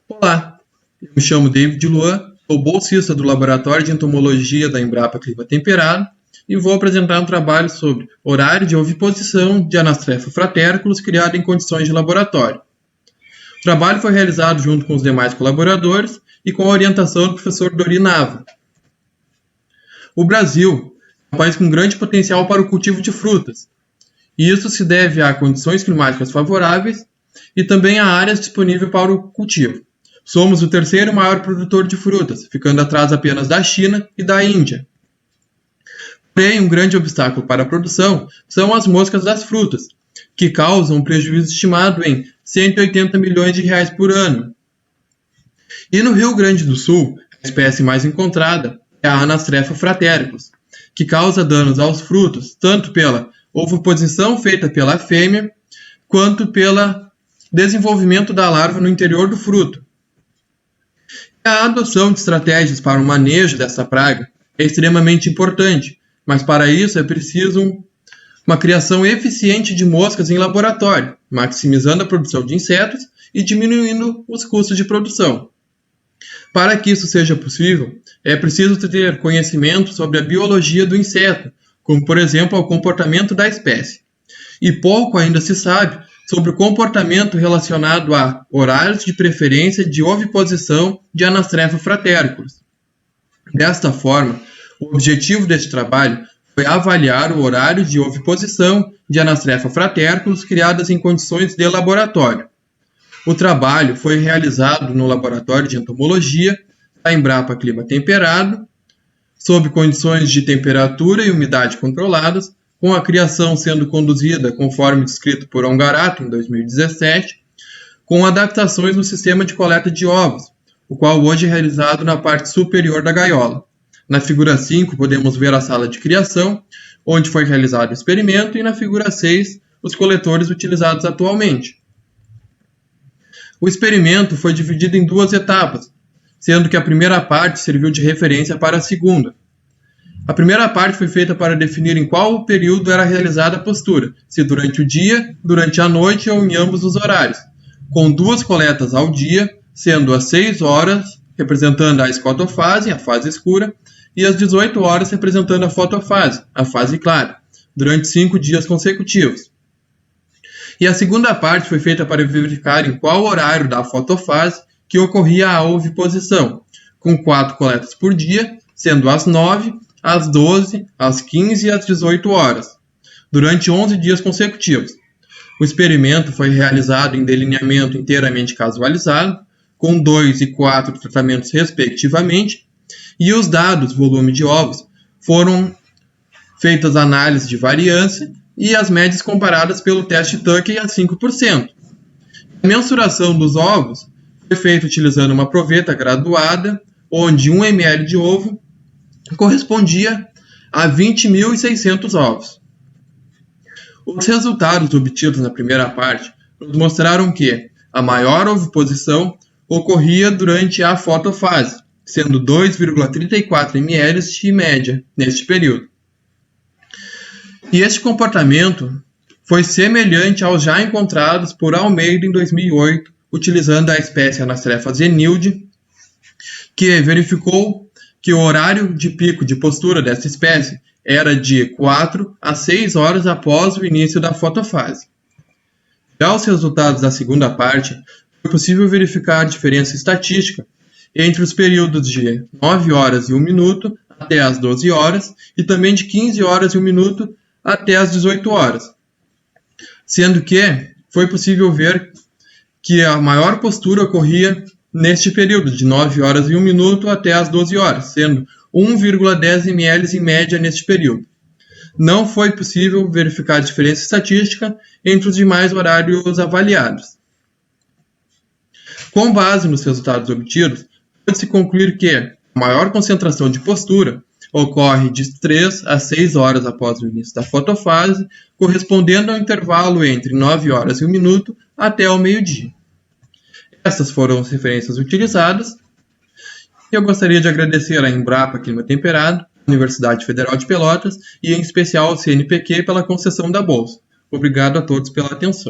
Olá, eu me chamo David Luan, sou bolsista do Laboratório de Entomologia da Embrapa Clima Temperado e vou apresentar um trabalho sobre horário de oviposição de Anastrefa fraterculus criado em condições de laboratório. O trabalho foi realizado junto com os demais colaboradores e com a orientação do professor Dori Nava. O Brasil é um país com grande potencial para o cultivo de frutas, e isso se deve a condições climáticas favoráveis e também a áreas disponíveis para o cultivo. Somos o terceiro maior produtor de frutas, ficando atrás apenas da China e da Índia. Porém, um grande obstáculo para a produção são as moscas das frutas, que causam um prejuízo estimado em 180 milhões de reais por ano. E no Rio Grande do Sul, a espécie mais encontrada é a Anastrefa fraterculus, que causa danos aos frutos, tanto pela oviposição feita pela fêmea, quanto pelo desenvolvimento da larva no interior do fruto. A adoção de estratégias para o manejo dessa praga é extremamente importante, mas para isso é preciso uma criação eficiente de moscas em laboratório, maximizando a produção de insetos e diminuindo os custos de produção. Para que isso seja possível, é preciso ter conhecimento sobre a biologia do inseto, como por exemplo o comportamento da espécie. E pouco ainda se sabe sobre o comportamento relacionado a horários de preferência de oviposição de Anastrefa fraterculus. Desta forma, o objetivo deste trabalho foi avaliar o horário de oviposição de Anastrefa fraterculus criadas em condições de laboratório. O trabalho foi realizado no Laboratório de Entomologia da Embrapa Clima Temperado, sob condições de temperatura e umidade controladas, com a criação sendo conduzida conforme descrito por Ongarato em 2017, com adaptações no sistema de coleta de ovos, o qual hoje é realizado na parte superior da gaiola. Na figura 5 podemos ver a sala de criação, onde foi realizado o experimento, e na figura 6 os coletores utilizados atualmente. O experimento foi dividido em duas etapas, sendo que a primeira parte serviu de referência para a segunda. A primeira parte foi feita para definir em qual período era realizada a postura, se durante o dia, durante a noite ou em ambos os horários, com duas coletas ao dia, sendo às 6 horas, representando a escotofase, a fase escura, e às 18 horas, representando a fotofase, a fase clara, durante 5 dias consecutivos. E a segunda parte foi feita para verificar em qual horário da fotofase que ocorria a oviposição, com 4 coletas por dia, sendo às 9, às 12, às 15 e às 18 horas, durante 11 dias consecutivos. O experimento foi realizado em delineamento inteiramente casualizado, com 2 e 4 tratamentos respectivamente, e os dados, volume de ovos, foram feitas análises de variância e as médias comparadas pelo teste Tuckey a 5%. A mensuração dos ovos foi feita utilizando uma proveta graduada, onde 1 ml de ovo correspondia a 20.600 ovos. Os resultados obtidos na primeira parte nos mostraram que a maior oviposição ocorria durante a fotofase, sendo 2,34 ml de média neste período. E este comportamento foi semelhante aos já encontrados por Almeida em 2008, utilizando a espécie Anastrefa zenilde, que verificou que o horário de pico de postura dessa espécie era de 4 a 6 horas após o início da fotofase. Já os resultados da segunda parte, foi possível verificar a diferença estatística entre os períodos de 9 horas e 1 minuto até as 12 horas e também de 15 horas e 1 minuto até as 18 horas, sendo que foi possível ver que a maior postura ocorria neste período, de 9 horas e 1 minuto até as 12 horas, sendo 1,10 ml em média neste período. Não foi possível verificar a diferença estatística entre os demais horários avaliados. Com base nos resultados obtidos, pode-se concluir que a maior concentração de postura ocorre de 3 a 6 horas após o início da fotofase, correspondendo ao intervalo entre 9 horas e 1 minuto até o meio-dia. Essas foram as referências utilizadas. Eu gostaria de agradecer à Embrapa Clima Temperado, Universidade Federal de Pelotas e, em especial, ao CNPq pela concessão da bolsa. Obrigado a todos pela atenção.